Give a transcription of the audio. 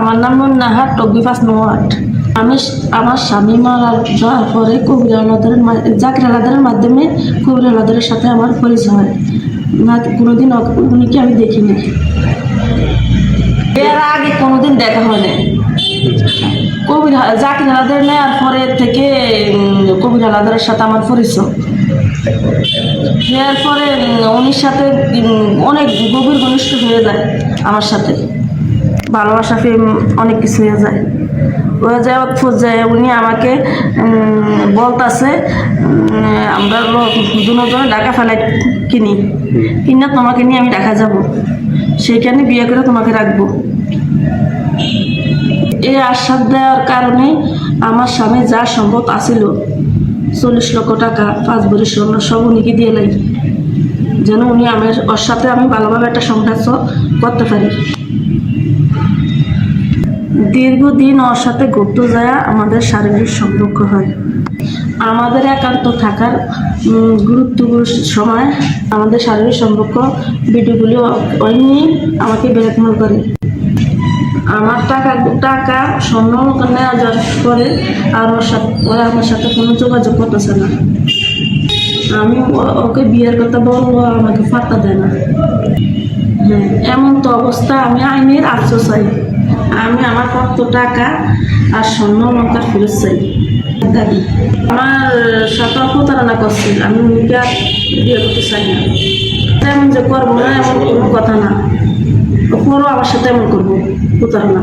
আমার নাম নাহার টব্বি 5 নম্বর ওয়ার্ড। আমি আমার স্বামী মারা যাওয়ার পরে কবির আলাদারের জাকির আলাদারের মাধ্যমে কবির আলাদারের সাথে আমার পরিচয় হয় না। কোনোদিন উনিকে আমি দেখিনি, এর আগে কোনোদিন দেখা হয়নি। কবির জাকির আলাদার নেওয়ার পরে থেকে কবির আলাদারের সাথে আমার পরিচয়। এরপরে উনির সাথে অনেক গভীর ঘনিষ্ঠ হয়ে যায়, আমার সাথে ভালোবাসা প্রেম অনেক কিছু হয়ে যায়। পর্যায়ে উনি আমাকে বলতেছে আমরা দুজনে ঢাকা ফ্লাইট কিনা তোমাকে নিয়ে আমি ঢাকা যাব, সেইখানে বিয়ে করে তোমাকে রাখবো। এই আশ্বাস দেওয়ার কারণে আমার স্বামী যা সম্পদ আছিল 40 লক্ষ টাকা 5 ভরি স্বর্ণ সব উনিকে দিয়ে লাই, যেন উনি আমার ওর সাথে আমি ভালোভাবে একটা সংসার করতে পারি। দীর্ঘদিন ওর সাথে ঘুরতে যায় আমাদের শারীরিক সম্পর্ক হয়। আমাদের একান্ত থাকার গুরুত্বপূর্ণ সময় আমাদের শারীরিক সম্পর্ক ভিডিওগুলি অন্য আমাকে ব্ল্যাকমেল করে। আমার টাকা স্বর্ণ নেওয়া যাওয়ার পরে আর ওরা আমার সাথে কোনো যোগাযোগ করতেছে না। আমি ওকে বিয়ের কথা বলবো, আমাকে পাত্তা দেয় না। হ্যাঁ, এমন তো অবস্থা, আমি আইনের আশ্রয় চাই। আমি আমার কত টাকা আর স্বর্ণ অলঙ্কার ফেরত চাই দাবি। আমার সাথে প্রতারণা করছে, আমি উনিকে আর বিয়ে করতে চাই না। তেমন যে করবো না এমন কোনো কথা না, ওপরও আমার সাথে এমন করবো প্রতারণা।